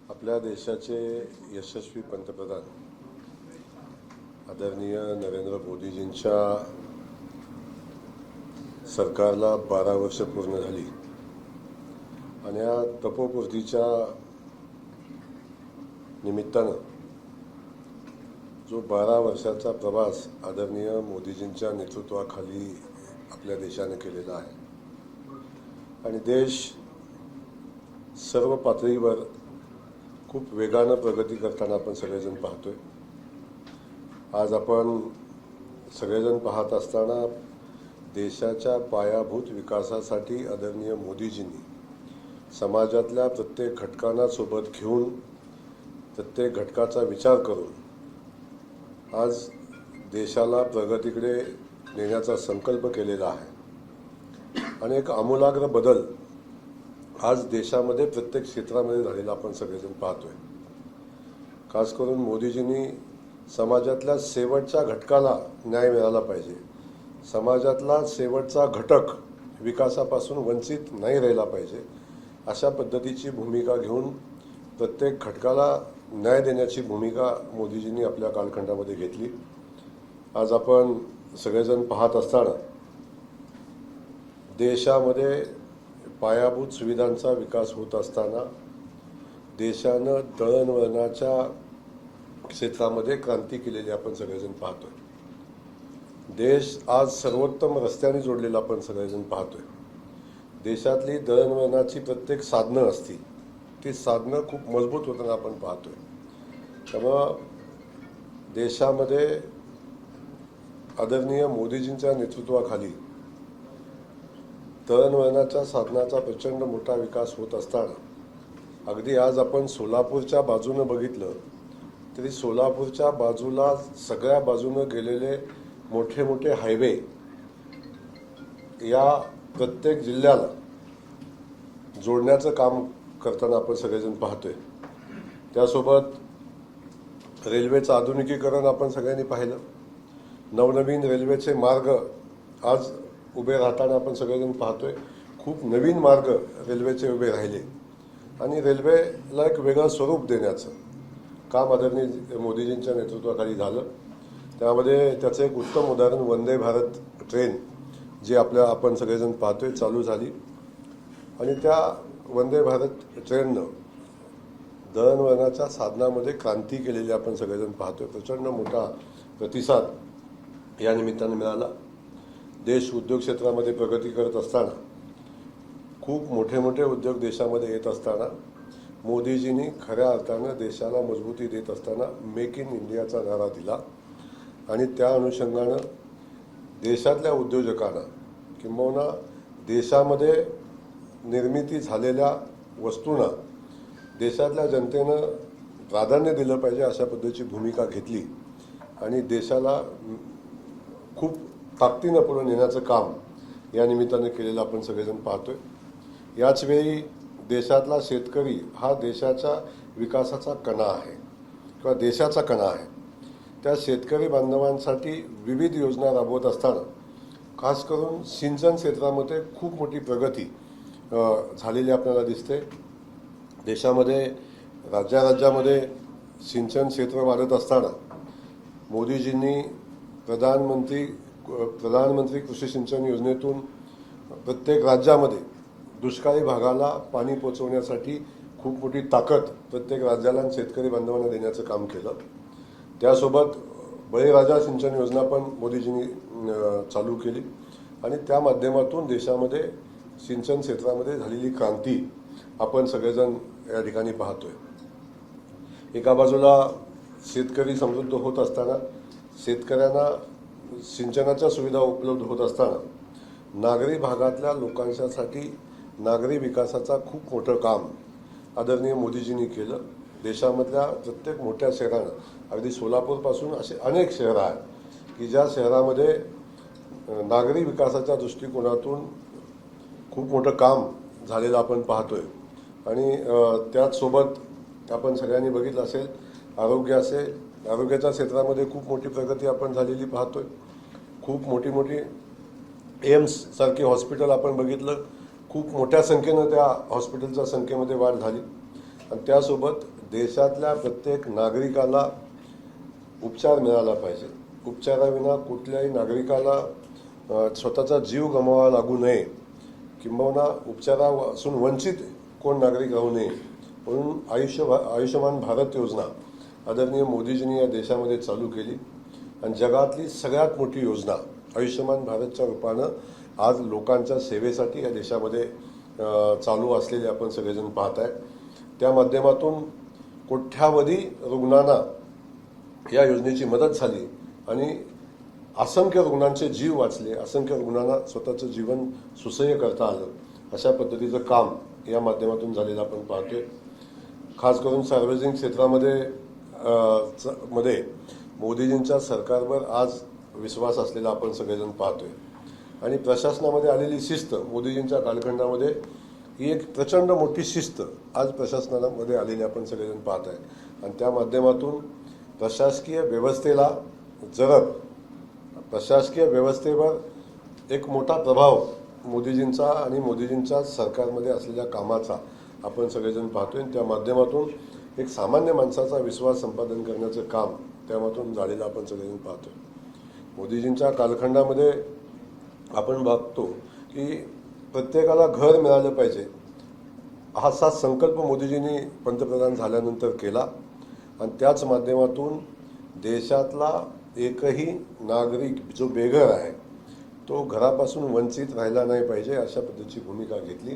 आपल्या देशाचे यशस्वी पंतप्रधान आदरणीय नरेंद्र मोदीजींच्या सरकारला 12 वर्ष पूर्ण झाली आणि या तपोपूर्तीच्या निमित्तानं जो 12 वर्षाचा प्रवास आदरणीय मोदीजींच्या नेतृत्वाखाली आपल्या देशाने केलेला आहे आणि देश सर्व पातळीवर खूप वेगानं प्रगती करताना आपण सगळेजण पाहतोय। आज आपण सगळेजण पाहत असताना देशाच्या पायाभूत विकासासाठी आदरणीय मोदीजींनी समाजातल्या प्रत्येक घटकांना सोबत घेऊन प्रत्येक घटकाचा विचार करून आज देशाला प्रगतीकडे नेण्याचा संकल्प केलेला आहे आणि एक आमूलाग्र बदल आज देशामध्ये प्रत्येक क्षेत्रामध्ये झालेला आपण सगळेजण पाहतोय। खास करून मोदीजींनी समाजातल्या शेवटच्या घटकाला न्याय मिळाला पाहिजे, समाजातला शेवटचा घटक विकासापासून वंचित नाही राहिला पाहिजे, अशा पद्धतीची भूमिका घेऊन प्रत्येक घटकाला न्याय देण्याची भूमिका मोदीजींनी आपल्या कालखंडामध्ये घेतली। आज आपण सगळेजण पाहत असताना देशामध्ये पायाभूत सुविधांचा विकास होत असताना देशानं दळणवळणाच्या क्षेत्रामध्ये क्रांती केलेली आपण सगळेजण पाहतोय। देश आज सर्वोत्तम रस्त्याने जोडलेला आपण सगळेजण पाहतोय। देशातली दळणवळणाची प्रत्येक साधनं असतील ती साधनं खूप मजबूत होताना आपण पाहतोय। त्यामुळं देशामध्ये आदरणीय मोदीजींच्या नेतृत्वाखाली दळणवळणाच्या साधनाचा प्रचंड मोठा विकास होत असताना अगदी आज आपण सोलापूरच्या बाजूनं बघितलं तरी सोलापूरच्या बाजूला सगळ्या बाजूनं गेलेले मोठे मोठे हायवे या प्रत्येक जिल्ह्याला जोडण्याचं काम करताना आपण सगळेजण पाहतोय। त्यासोबत रेल्वेचं आधुनिकीकरण आपण सगळ्यांनी पाहिलं। नवनवीन रेल्वेचे मार्ग आज उभे राहताना आपण सगळेजण पाहतोय। खूप नवीन मार्ग रेल्वेचे उभे राहिले आणि रेल्वेला एक वेगळं स्वरूप देण्याचं काम आदरणीय मोदीजींच्या नेतृत्वाखाली झालं। त्यामध्ये त्याचं एक उत्तम उदाहरण वंदे भारत ट्रेन जी आपण सगळेजण पाहतोय चालू झाली आणि त्या वंदे भारत ट्रेननं दळणवळणाच्या साधनामध्ये क्रांती केलेली आपण सगळेजण पाहतोय। प्रचंड मोठा प्रतिसाद या निमित्तानं मिळाला। देश उद्योग क्षेत्रामध्ये प्रगती करत असताना खूप मोठे मोठे उद्योग देशामध्ये येत असताना मोदीजींनी खऱ्या अर्थानं देशाला मजबूती देत असताना मेक इन इंडियाचा नारा दिला आणि त्या अनुषंगानं देशातल्या उद्योजकांना किंबहुना देशामध्ये निर्मिती झालेल्या वस्तूंना देशातल्या जनतेनं प्राधान्य दिलं पाहिजे अशा पद्धतीची भूमिका घेतली आणि देशाला खूप ताकदीनं पुढे नेण्याचं काम या निमित्तानं केलेलं आपण सगळेजण पाहतोय। याच वेळी देशातला शेतकरी हा देशाच्या विकासाचा कणा आहे किंवा देशाचा कणा आहे। त्या शेतकरी बांधवांसाठी विविध योजना राबवत असताना खास करून सिंचन क्षेत्रामध्ये खूप मोठी प्रगती झालेली आपल्याला दिसते। देशामध्ये राज्यामध्ये सिंचन क्षेत्र वाढत असताना मोदीजींनी प्रधानमंत्री कृषी सिंचन योजनेतून प्रत्येक राज्यामध्ये दुष्काळी भागाला पाणी पोहोचवण्यासाठी खूप मोठी ताकद प्रत्येक राज्याला आणि शेतकरी बांधवांना देण्याचं काम केलं। त्यासोबत बळीराजा सिंचन योजना पण मोदीजींनी चालू केली आणि त्या माध्यमातून देशामध्ये सिंचन क्षेत्रामध्ये झालेली क्रांती आपण सगळेजण या ठिकाणी पाहतोय। एका बाजूला शेतकरी समृद्ध होत असताना शेतकऱ्यांना सिंचनाच्या सुविधा उपलब्ध होत असताना नागरी भागातल्या लोकांसाठी नागरी विकासाचा खूप मोठं काम आदरणीय मोदीजींनी केलं। देशामधल्या प्रत्येक मोठ्या शहरानं अगदी सोलापूरपासून असे अनेक शहरं आहेत की ज्या शहरामध्ये नागरी विकासाच्या दृष्टिकोनातून खूप मोठं काम झालेलं आपण पाहतोय आणि त्याचसोबत आपण सगळ्यांनी बघितलं असेल आरोग्याच्या क्षेत्रामध्ये खूप मोठी प्रगती आपण झालेली पाहतोय। खूप मोठी एम्स सारखे हॉस्पिटल आपण बघितलं, खूप मोठ्या संख्येनं त्या हॉस्पिटलच्या संख्येमध्ये वाढ झाली आणि त्यासोबत देशातल्या प्रत्येक नागरिकाला उपचार मिळाला पाहिजे. उपचाराविना कुठल्याही नागरिकाला स्वतःचा जीव गमवावा लागू नये, किंबहुना उपचारापासून वंचित कोण नागरिक राहू नये म्हणून आयुष्यमान भारत योजना आदरणीय मोदीजींनी या देशामध्ये चालू केली. आणि जगातली सगळ्यात मोठी योजना आयुष्यमान भारतच्या रूपानं आज लोकांच्या सेवेसाठी या देशामध्ये चालू असलेले आपण सगळेजण पाहत आहे. त्या माध्यमातून कोट्यावधी रुग्णांना या योजनेची मदत झाली आणि असंख्य रुग्णांचे जीव वाचले, असंख्य रुग्णांना स्वतःचं जीवन सुसह्य करता आलं. अशा पद्धतीचं काम या माध्यमातून झालेलं आपण पाहतोय. खास करून सार्वजनिक क्षेत्रामध्ये मध्ये मोदीजींच्या सरकारवर आज विश्वास असलेला आपण सगळेजण पाहतोय. आणि प्रशासनामध्ये आलेली शिस्त मोदीजींच्या कालखंडामध्ये ही एक प्रचंड मोठी शिस्त आज प्रशासनामध्ये आलेली आपण सगळेजण पाहत आहे. आणि त्या माध्यमातून प्रशासकीय व्यवस्थेला प्रशासकीय व्यवस्थेवर एक मोठा प्रभाव मोदीजींचा आणि मोदीजींच्या सरकारमध्ये असलेल्या कामाचा आपण सगळेजण पाहतोय. त्या माध्यमातून एक सामान्य माणसाचा विश्वास संपादन करण्याचं काम त्यामातून झालेलं आपण सगळेजण पाहतोय. मोदीजींच्या कालखंडामध्ये आपण बघतो की प्रत्येकाला घर मिळालं पाहिजे असा संकल्प मोदीजींनी पंतप्रधान झाल्यानंतर केला. आणि त्याच माध्यमातून देशातला एकही नागरिक जो बेघर आहे तो घरापासून वंचित राहिला नाही पाहिजे अशा पद्धतीची भूमिका घेतली.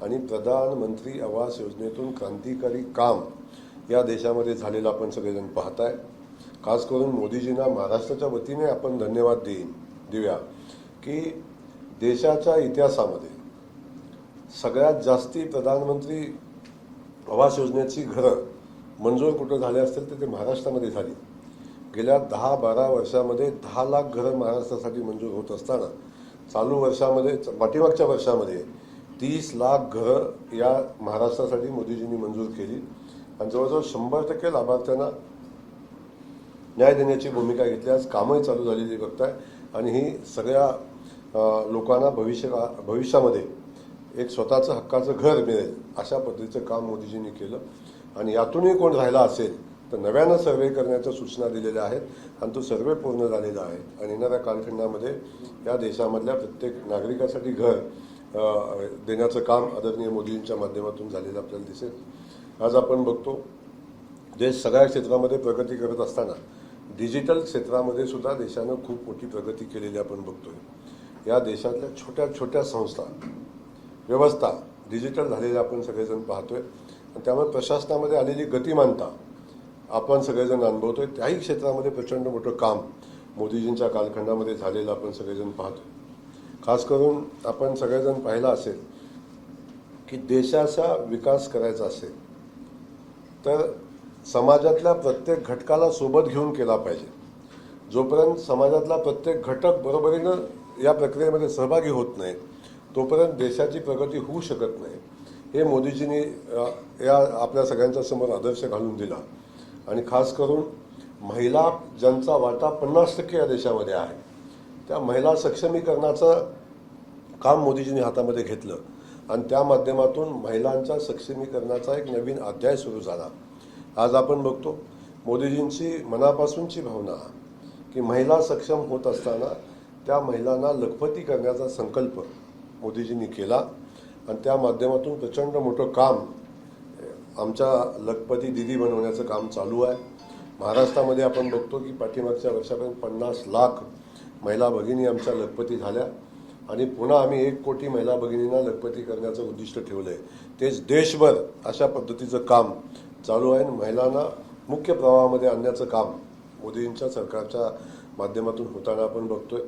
आणि प्रधानमंत्री आवास योजनेतून क्रांतिकारी काम या देशामध्ये झालेलं आपण सगळेजण पाहताय. खास करून मोदीजींना महाराष्ट्राच्या वतीने आपण धन्यवाद देऊया की देशाच्या इतिहासामध्ये सगळ्यात जास्ती प्रधानमंत्री आवास योजनेची घरं मंजूर कुठं झाले असतील तर ते महाराष्ट्रामध्ये झाली. गेल्या 10-12 वर्षामध्ये 10 लाख घरं महाराष्ट्रासाठी मंजूर होत असताना चालू वर्षामध्ये पाठीमागच्या वर्षामध्ये 30 लाख घरं या महाराष्ट्रासाठी मोदीजींनी मंजूर केली. आणि जवळजवळ 100% लाभार्थ्यांना न्याय देण्याची भूमिका घेतली. आज कामही चालू झालेली बघताय. आणि ही सगळ्या लोकांना भविष्यामध्ये एक स्वतःचं हक्काचं घर मिळेल अशा पद्धतीचं काम मोदीजींनी केलं. आणि यातूनही कोण राहिला असेल तर नव्यानं सर्वे करण्याच्या सूचना दिलेल्या आहेत आणि तो सर्वे पूर्ण झालेला आहे. आणि येणाऱ्या कालखंडामध्ये या देशामधल्या प्रत्येक नागरिकासाठी घर देण्याचं काम आदरणीय मोदींच्या माध्यमातून झालेलं आपल्याला दिसेल. आज आपण बघतो देश सगळ्या क्षेत्रामध्ये प्रगती करत असताना डिजिटल क्षेत्रामध्ये सुद्धा देशानं खूप मोठी प्रगती केलेली आपण बघतोय. या देशातल्या छोट्या छोट्या संस्था व्यवस्था डिजिटल झालेल्या आपण सगळेजण पाहतोय. आणि त्यामुळे प्रशासनामध्ये आलेली गतिमानता आपण सगळेजण अनुभवतोय. त्याही क्षेत्रामध्ये प्रचंड मोठं काम मोदीजींच्या कालखंडामध्ये झालेलं आपण सगळेजण पाहतोय. खास करून आपण सगळेजण पाहिलं असेल की देशाचा विकास करायचा असेल तर समाजातल्या प्रत्येक घटकाला सोबत घेऊन केला पाहिजे. जोपर्यंत समाजातला प्रत्येक घटक बरोबरीनं या प्रक्रियेमध्ये सहभागी होत नाही तोपर्यंत देशाची प्रगती होऊ शकत नाही. हे मोदीजींनी या आपल्या सगळ्यांच्या समोर आदर्श घालून दिला. आणि खास करून महिला ज्यांचा वाटा 50% या देशामध्ये आहे त्या महिला सक्षमीकरणाचं काम मोदीजींनी हातामध्ये घेतलं. आणि त्या माध्यमातून महिलांच्या सक्षमीकरणाचा एक नवीन अध्याय सुरू झाला. आज आपण बघतो मोदीजींची मनापासूनची भावना की महिला सक्षम होत असताना त्या महिलांना लखपती करण्याचा संकल्प मोदीजींनी केला. आणि त्या माध्यमातून प्रचंड मोठं काम आमच्या लखपती दिदी बनवण्याचं काम चालू आहे. महाराष्ट्रामध्ये आपण बघतो की पाठीमागच्या वर्षापर्यंत 50 लाख महिला भगिनी आमच्या लखपती झाल्या. आणि पुन्हा आम्ही 1 कोटी महिला भगिनींना लखपती करण्याचं उद्दिष्ट ठेवलं आहे. तेच देशभर अशा पद्धतीचं काम चालू आहे. महिलांना मुख्य प्रवाहामध्ये आणण्याचं काम मोदींच्या सरकारच्या माध्यमातून होताना आपण बघतोय.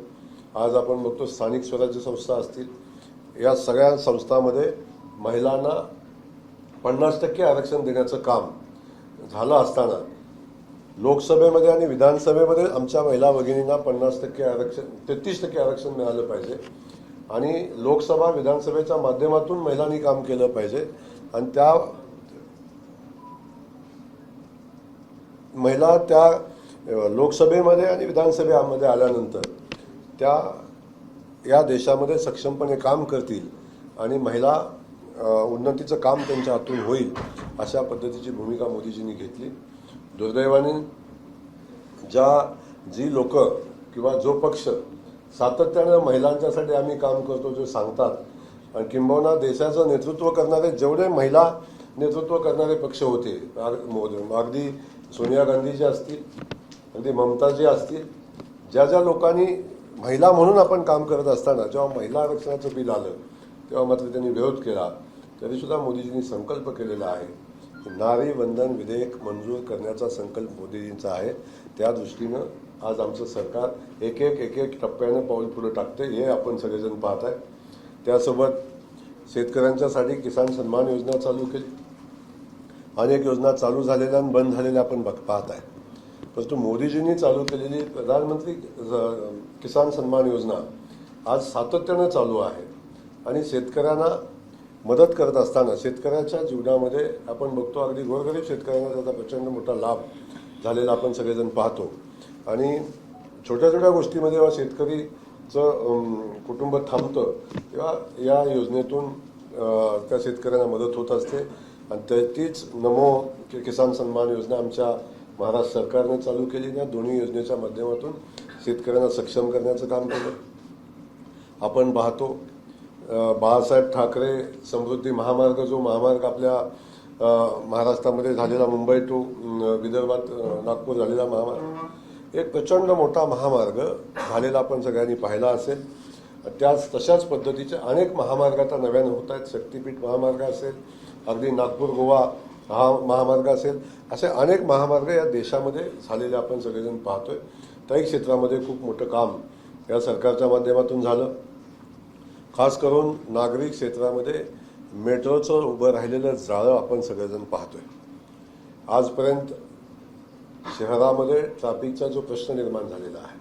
आज आपण बघतो स्थानिक स्वराज्य संस्था असतील या सगळ्या संस्थांमध्ये महिलांना 50% आरक्षण देण्याचं काम झालं असताना लोकसभेमध्ये आणि विधानसभेमध्ये आमच्या महिला भगिनींना 50% आरक्षण 33% आरक्षण मिळालं पाहिजे. आणि लोकसभा विधानसभेच्या माध्यमातून महिलांनी काम केलं पाहिजे. आणि त्या महिला त्या लोकसभेमध्ये आणि विधानसभेमध्ये आल्यानंतर त्या या देशामध्ये सक्षमपणे काम करतील आणि महिला उन्नतीचं काम त्यांच्या हातून होईल अशा पद्धतीची भूमिका मोदीजींनी घेतली. दुर्दैवाने जी लोक किंवा जो पक्ष सातत्यानं महिलांच्यासाठी आम्ही काम करतो जो सांगतात आणि किंबहुना देशाचं नेतृत्व करणारे जेवढे महिला नेतृत्व करणारे पक्ष होते, अगदी सोनिया गांधीजी असतील, अगदी ममताजी असतील, ज्या लोकांनी महिला म्हणून आपण काम करत असताना जेव्हा महिला आरक्षणाचं बिल आलं तेव्हा मात्र त्यांनी विरोध केला. तरीसुद्धा मोदीजींनी संकल्प केलेला आहे की नारी वंदन विधेयक मंजूर करण्याचा संकल्प मोदीजींचा आहे. त्या दृष्टीनं आज आमचं सरकार एक एक टप्प्यानं पाऊल पुढे टाकते, हे आपण सगळेजण पाहत आहे. त्यासोबत शेतकऱ्यांच्यासाठी किसान सन्मान योजना चालू केली. अनेक योजना चालू झालेल्या आणि बंद झालेल्या आपण पाहत आहे. परंतु मोदीजींनी चालू केलेली प्रधानमंत्री किसान सन्मान योजना आज सातत्यानं चालू आहे आणि शेतकऱ्यांना मदत करत असताना शेतकऱ्याच्या जीवनामध्ये आपण बघतो अगदी गोरगरीब शेतकऱ्यांना त्याचा प्रचंड मोठा लाभ झालेला आपण सगळेजण पाहतो. आणि छोट्या छोट्या गोष्टीमध्ये जेव्हा शेतकरीचं कुटुंब थांबतं तेव्हा या योजनेतून त्या शेतकऱ्यांना मदत होत असते. आणि तीच नमो किसान सन्मान योजना आमच्या महाराष्ट्र सरकारने चालू केली. या दोन्ही योजनेच्या माध्यमातून शेतकऱ्यांना सक्षम करण्याचं काम केलं. आपण पाहतो बाळासाहेब ठाकरे समृद्धी महामार्ग, जो महामार्ग आपल्या महाराष्ट्रामध्ये झालेला, मुंबई टू विदर्भात नागपूर झालेला महामार्ग, एक प्रचंड मोठा महामार्ग झालेला आपण सगळ्यांनी पाहिला असेल. तशाच पद्धतीचे अनेक महामार्ग आता नव्यानं होत आहेत. शक्तीपीठ महामार्ग असेल, अगदी नागपूर गोवा हा महामार्ग असेल, असे अनेक महामार्ग या देशामध्ये झालेले आपण सगळेजण पाहतोय. त्याही क्षेत्रामध्ये खूप मोठं काम या सरकारच्या माध्यमातून झालं. खास करून नागरिक क्षेत्रामध्ये मेट्रोचं उभं राहिलेलं जाळं आपण सगळेजण पाहतोय. आजपर्यंत शहरामध्ये ट्रॅफिकचा जो प्रश्न निर्माण झालेला आहे,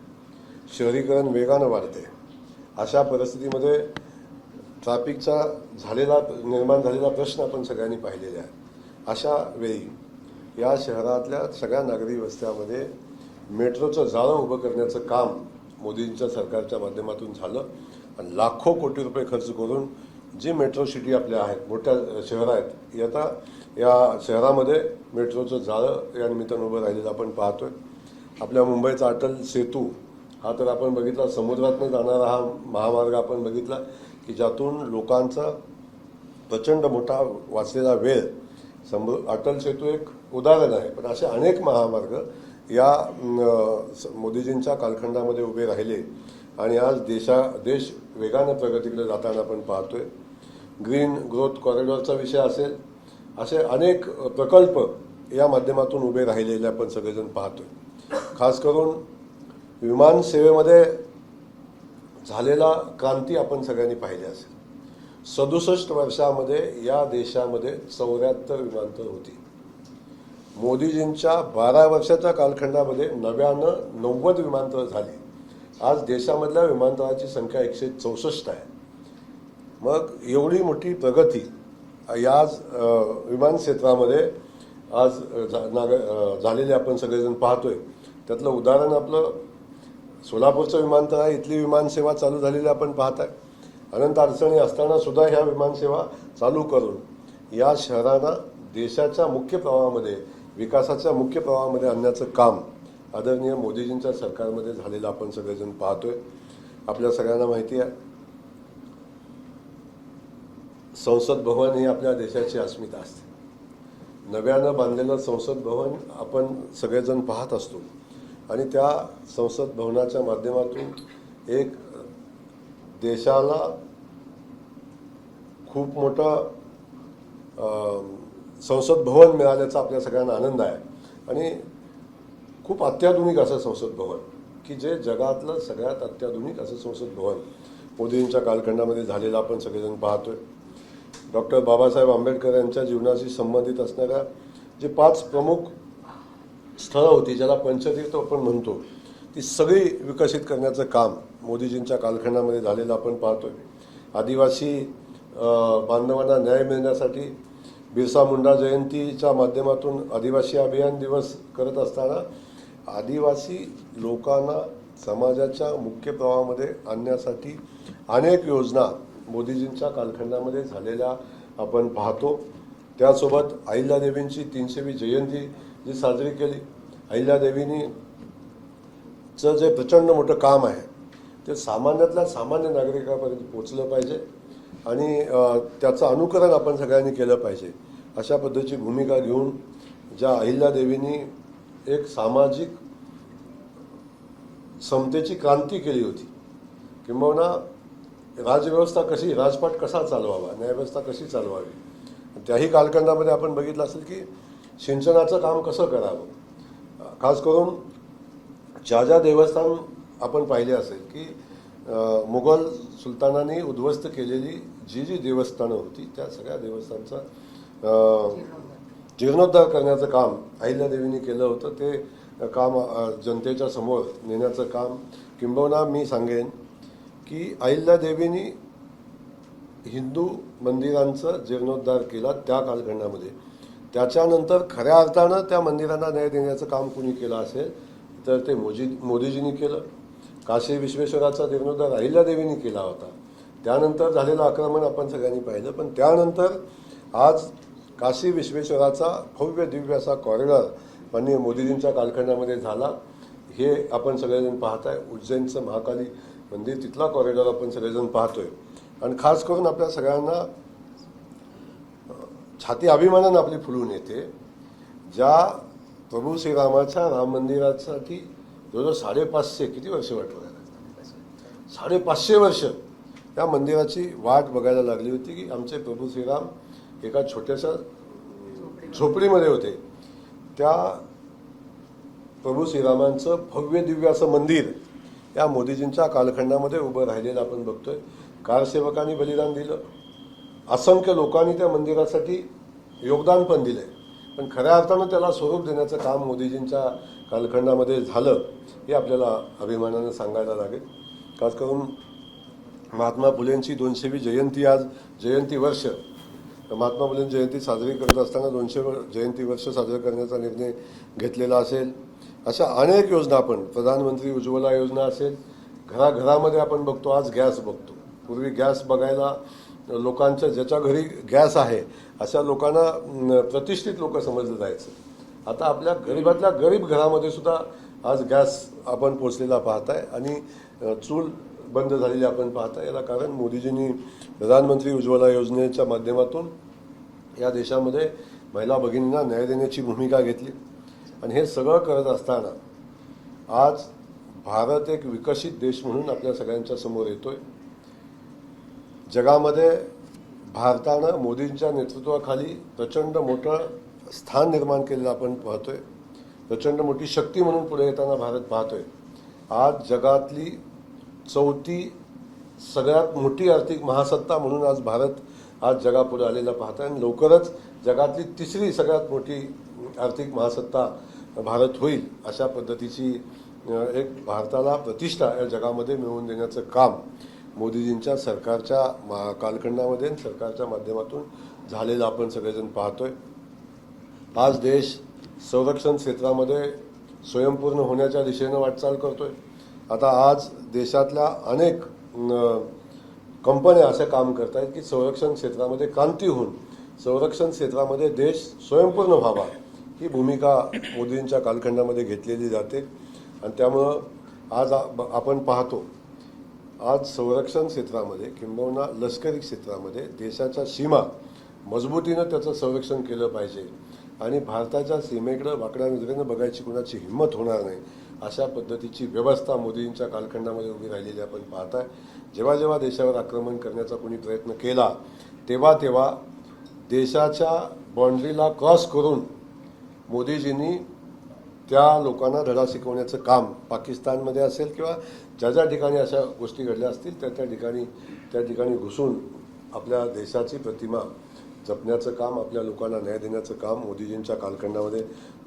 शहरीकरण वेगानं वाढते, अशा परिस्थितीमध्ये ट्रॅफिकचा निर्माण झालेला प्रश्न आपण सगळ्यांनी पाहिलेला आहे. अशा वेळी या शहरातल्या सगळ्या नागरी वस्त्यामध्ये मेट्रोचं जाळं उभं करण्याचं काम मोदींच्या सरकारच्या माध्यमातून झालं. आणि लाखो कोटी रुपये खर्च करून जी मेट्रो सिटी आपल्या आहेत, मोठ्या शहर आहेत, आता या शहरामध्ये मेट्रोचं जाळं या निमित्तानं उभं राहिलेलं आपण पाहतोय. आपल्या मुंबईचा अटल सेतू हा तर आपण बघितला, समुद्रातनं जाणारा हा महामार्ग आपण बघितला की ज्यातून लोकांचा प्रचंड मोठा वाचलेला वेळ. अटल सेतू एक उदाहरण आहे, पण असे अनेक महामार्ग या मोदीजींच्या कालखंडामध्ये उभे राहिले आणि आज देश वेगानं प्रगतीकडे जाताना आपण पाहतोय. ग्रीन ग्रोथ कॉरिडॉरचा विषय असेल, असे अनेक प्रकल्प या माध्यमातून उभे राहिलेले आपण सगळेजण पाहतोय. खास करून विमान सेवेमध्ये झालेला क्रांती आपण सगळ्यांनी पाहिली असेल. 67 वर्षामध्ये या देशामध्ये 74 विमानतळ होती. मोदीजींच्या 12 वर्षाच्या कालखंडामध्ये नव्यानं 90 विमानतळ झाली. आज देशामधल्या विमानतळाची संख्या 164 आहे. मग एवढी मोठी प्रगती या विमान क्षेत्रामध्ये आज झालेली आपण सगळेजण पाहतोय. त्यातलं उदाहरण आपलं सोलापूरचं विमानतळ आहे. इथली विमानसेवा चालू झालेली आपण पाहत आहे. अनंत अडचणी असताना सुद्धा ह्या विमानसेवा चालू करून या शहरांना देशाच्या मुख्य प्रवाहामध्ये, विकासाच्या मुख्य प्रवाहामध्ये आणण्याचं काम आदरणीय मोदीजींच्या सरकारमध्ये झालेलं आपण सगळेजण पाहतोय. आपल्या सगळ्यांना माहिती आहे, संसद भवन ही आपल्या देशाची अस्मिता असते. नव्यानं बांधलेलं संसद भवन आपण सगळेजण पाहत असतो आणि त्या संसद भवनाच्या माध्यमातून एक देशाला खूप मोठं संसद भवन मिळाल्याचा आपल्या सगळ्यांना आनंद आहे. आणि खूप अत्याधुनिक असं संसद भवन की जे जगातलं सगळ्यात अत्याधुनिक असं संसद भवन मोदींच्या कालखंडामध्ये झालेलं आपण सगळेजण पाहतोय. डॉक्टर बाबासाहेब आंबेडकर यांच्या जीवनाशी संबंधित असणाऱ्या जे 5 प्रमुख स्थळं होती, ज्याला पंचतीर्थ आपण म्हणतो, ती सगळी विकसित करण्याचं काम मोदीजींच्या कालखंडामध्ये झालेलं आपण पाहतोय. आदिवासी बांधवांना न्याय मिळण्यासाठी बिरसा मुंडा जयंतीच्या माध्यमातून आदिवासी अभियान दिवस करत असताना आदिवासी लोकांना समाजाच्या मुख्य प्रवाहामध्ये आणण्यासाठी अनेक योजना मोदीजींच्या कालखंडामध्ये झालेल्या आपण पाहतो. त्यासोबत अहिल्यादेवींची 300वी जयंती जी साजरी केली. अहिल्यादेवींनी जे प्रचंड मोठं काम आहे ते सामान्यातल्या सामान्य नागरिकांपर्यंत पोचलं पाहिजे आणि त्याचं अनुकरण आपण सगळ्यांनी केलं पाहिजे. अशा पद्धतीची भूमिका घेऊन ज्या अहिल्यादेवींनी एक सामाजिक समतेची क्रांती केली होती, किंबहुना राजव्यवस्था कशी, राजपाट कसा चालवावा, न्यायव्यवस्था कशी चालवावी, त्याही कालखंडामध्ये आपण बघितलं असेल की सिंचनाचं काम कसं करावं. खास करून ज्या देवस्थान आपण पाहिले असेल की मुघल सुलतानांनी उद्ध्वस्त केलेली जी देवस्थानं होती त्या सगळ्या देवस्थानचा जीर्णोद्धार करण्याचं काम अहिल्यादेवींनी केलं होतं. ते काम जनतेच्या समोर नेण्याचं काम, किंबहुना मी सांगेन की अहिल्यादेवींनी हिंदू मंदिरांचा जीर्णोद्धार केला त्या कालखंडामध्ये. त्याच्यानंतर खऱ्या अर्थानं त्या मंदिरांना न्याय देण्याचं काम कुणी केलं असेल तर ते मोदीजींनी केलं. काशी विश्वेश्वराचा जीर्णोद्धार अहिल्यादेवींनी केला होता. त्यानंतर झालेलं आक्रमण आपण सगळ्यांनी पाहिलं, पण त्यानंतर आज काशी विश्वेश्वराचा भव्य दिव्य असा कॉरिडॉर माननीय मोदीजींच्या कालखंडामध्ये झाला. हे आपण सगळेजण पाहताय. उज्जैनचं महाकाली मंदिर, तिथला कॉरिडॉर आपण सगळेजण पाहतोय. आणि खास करून आपल्या सगळ्यांना छाती अभिमानानं आपली फुलून येते. ज्या प्रभू श्रीरामाच्या राम मंदिरासाठी जवळजवळ 550 किती वर्ष वाट बघायला लागली, 550 वर्ष त्या मंदिराची वाट बघायला लागली होती की आमचे प्रभू श्रीराम एका छोट्याशा झोपडीमध्ये होते. त्या प्रभू श्रीरामांचं भव्य दिव्य असं मंदिर या मोदीजींच्या कालखंडामध्ये उभं राहिलेलं आपण बघतोय. कारसेवकांनी बलिदान दिलं, असंख्य लोकांनी त्या मंदिरासाठी योगदान पण दिलंय, पण खऱ्या अर्थानं त्याला स्वरूप देण्याचं काम मोदीजींच्या कालखंडामध्ये झालं हे आपल्याला अभिमानानं सांगायला लागेल. खास करून महात्मा फुलेंची 200वी जयंती, आज जयंती वर्ष, महात्मा फुलेंची जयंती साजरी करत असताना 200 जयंती वर्ष साजरं करण्याचा निर्णय घेतलेला असेल. अशा अनेक योजना आपण, प्रधानमंत्री उज्ज्वला योजना असेल, घराघरामध्ये आपण बघतो आज गॅस बघतो. पूर्वी गॅस बघायला लोकांच्या ज्याच्या घरी गॅस आहे अशा लोकांना प्रतिष्ठित लोक समजलं जायचं. आता आपल्या गरीबातल्या गरीब घरामध्ये सुद्धा आज गॅस आपण पोचलेला पाहताय आणि चूल बंद झालेली आपण पाहताय. याला कारण मोदीजींनी प्रधानमंत्री उज्ज्वला योजनेच्या माध्यमातून या देशामध्ये महिला भगिनींना न्याय देण्याची भूमिका घेतली. आणि हे सगळं करत असताना आज भारत एक विकसित देश म्हणून आपल्या सगळ्यांच्या समोर येतोय. जगामध्ये भारतानं मोदींच्या नेतृत्वाखाली प्रचंड मोठं स्थान निर्माण केलेलं आपण पाहतोय. प्रचंड मोठी शक्ती म्हणून पुढे येताना भारत पाहतोय. आज जगातली 4थी सगळ्यात मोठी आर्थिक महासत्ता म्हणून आज भारत आज जगापुढे आलेला पाहतोय. आणि लवकरच जगातली 3री सगळ्यात मोठी आर्थिक महासत्ता भारत होईल. अशा पद्धतीची एक भारताला प्रतिष्ठा या जगामध्ये मिळवून देण्याचं काम मोदीजींच्या सरकारच्या कालखंडामध्ये सरकारच्या माध्यमातून झालेलं आपण सगळेजण पाहतोय. आज देश संरक्षण क्षेत्रामध्ये स्वयंपूर्ण होण्याच्या दिशेनं वाटचाल करतोय. आता आज देशातल्या अनेक कंपन्या असं काम करत आहेत की संरक्षण क्षेत्रामध्ये क्रांती होऊन संरक्षण क्षेत्रामध्ये देश स्वयंपूर्ण व्हावा ही भूमिका मोदींच्या कालखंडामध्ये घेतलेली जाते. आणि त्यामुळं आज आपण पाहतो आज संरक्षण क्षेत्रामध्ये किंबहुना लष्करी क्षेत्रामध्ये देशाच्या सीमा मजबूतीनं त्याचं संरक्षण केलं पाहिजे आणि भारताच्या सीमेकडं वाकड्या नजरेनं बघायची कुणाची हिंमत होणार नाही अशा पद्धतीची व्यवस्था मोदींच्या कालखंडामध्ये उभी राहिलेली आपण पाहताय. जेव्हा जेव्हा देशावर आक्रमण करण्याचा कोणी प्रयत्न केला तेव्हा तेव्हा देशाच्या बाँड्रीला क्रॉस करून मोदीजींनी त्या लोकांना धडा शिकवण्याचं काम पाकिस्तानमध्ये असेल किंवा ज्या ज्या ठिकाणी अशा गोष्टी घडल्या असतील त्या ठिकाणी घुसून आपल्या देशाची प्रतिमा जपण्याचं काम, आपल्या लोकांना न्याय देण्याचं काम मोदीजींच्या कालखंडामध्ये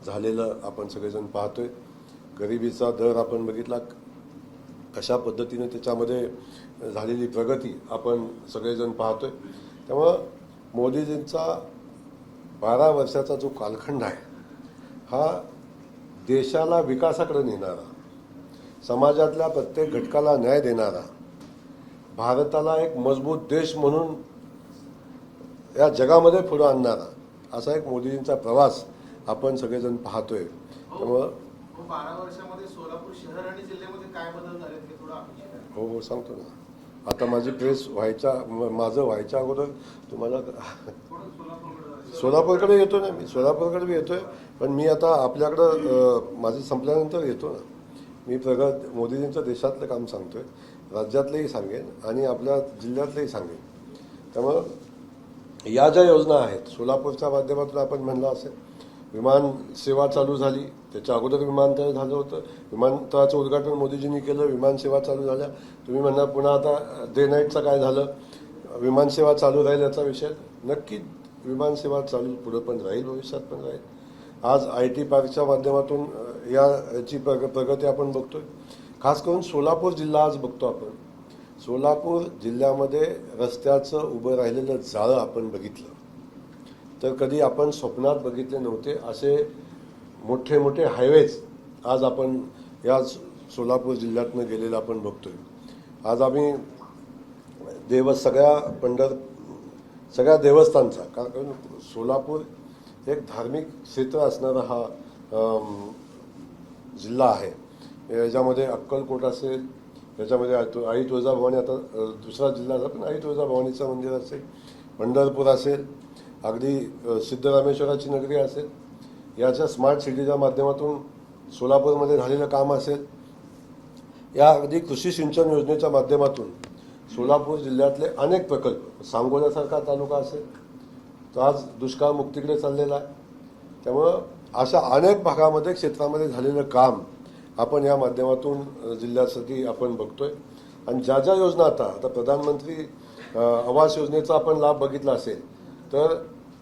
झालेलं आपण सगळेजण पाहतोय. गरिबीचा दर आपण बघितला, कशा पद्धतीने त्याच्यामध्ये झालेली प्रगती आपण सगळेजण पाहतोय. त्यामुळं मोदीजींचा 12 वर्षाचा जो कालखंड आहे हा देशाला विकासाकडे नेणारा, समाजातल्या प्रत्येक घटकाला न्याय देणारा, भारताला एक मजबूत देश म्हणून या जगामध्ये पुढे आणणारा असा एक मोदीजींचा प्रवास आपण सगळेजण पाहतोय. त्यामुळं 12 वर्षामध्ये सोलापूर शहर आणि जिल्ह्यामध्ये काय बदल झाले ते थोडं अपेक्षित आहे. हो सांगतो ना. आता माझी प्रेस माझं व्हायच्या अगोदर तुम्हाला सोलापूरकडे येतो ना, मी सोलापूरकडे बी येतोय. पण मी आता आपल्याकडं माझं संपल्यानंतर येतो ना. मी मोदीजींचं देशातलं काम सांगतोय, राज्यातलंही सांगेन आणि आपल्या जिल्ह्यातलंही सांगेन. त्यामुळं या ज्या योजना आहेत, सोलापूरच्या माध्यमातून आपण म्हणलं असेल, विमान सेवा चालू झाली. त्याच्या अगोदर विमानतळ झालं होतं. विमानतळाचं उद्घाटन मोदीजींनी केलं. विमानसेवा चालू झाल्या. तुम्ही म्हणणार पुन्हा आता डे नाईटचं काय झालं? विमानसेवा चालू राहील याचा विषय नक्की. विमानसेवा चालू पुढे पण राहील, भविष्यात पण राहील. आज IT पार्कच्या माध्यमातून याची प्रगती आपण बघतोय. खास करून सोलापूर जिल्हा आज बघतो आपण. सोलापूर जिल्ह्यामध्ये रस्त्याचं उभं राहिलेलं जाळं आपण बघितलं तर कधी आपण स्वप्नात बघितले नव्हते असे मोठे मोठे हायवेज आज आपण या सोलापूर जिल्ह्यातनं गेलेलं आपण बघतोय. आज आम्ही सगळ्या देवस्थानचा, कारण सोलापूर एक धार्मिक क्षेत्र असणारा हा जिल्हा आहे. याच्यामध्ये अक्कलकोट असेल, याच्यामध्ये आई तुळजाभवानी, आता दुसरा जिल्हा झाला पण आई तुळजाभवानीचं मंदिर असेल, पंढरपूर असेल, अगदी सिद्धरामेश्वराची नगरी असेल, याच्या स्मार्ट सिटीच्या माध्यमातून सोलापूरमध्ये झालेलं काम असेल, या अगदी कृषी सिंचन योजनेच्या माध्यमातून सोलापूर जिल्ह्यातले अनेक प्रकल्प, सांगोल्यासारखा तालुका असेल तो आज दुष्काळ मुक्तीकडे चाललेला आहे. त्यामुळं अशा अनेक भागामध्ये क्षेत्रामध्ये झालेलं काम आपण या माध्यमातून जिल्ह्यासाठी आपण बघतोय. आणि ज्या ज्या योजना आता प्रधानमंत्री आवास योजनेचा आपण लाभ बघितला असेल तर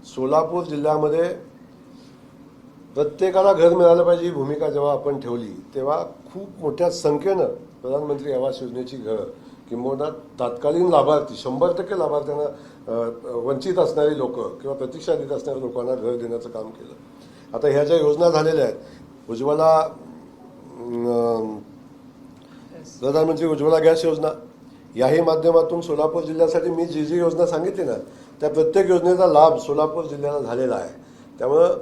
सोलापूर जिल्ह्यामध्ये प्रत्येकाला घर मिळालं पाहिजे ही भूमिका जेव्हा आपण ठेवली तेव्हा खूप मोठ्या संख्येनं प्रधानमंत्री आवास योजनेची घरं किंबहुना तात्कालीन लाभार्थी 100% लाभार्थ्यांना वंचित असणारी लोक किंवा प्रतीक्षा देत असणाऱ्या लोकांना घर देण्याचं काम केलं. आता ह्या ज्या योजना झालेल्या आहेत, उज्ज्वला प्रधानमंत्री उज्ज्वला गॅस योजना, याही माध्यमातून सोलापूर जिल्ह्यासाठी मी जी जी योजना सांगितली ना त्या प्रत्येक योजनेचा लाभ सोलापूर जिल्ह्याला झालेला आहे. त्यामुळं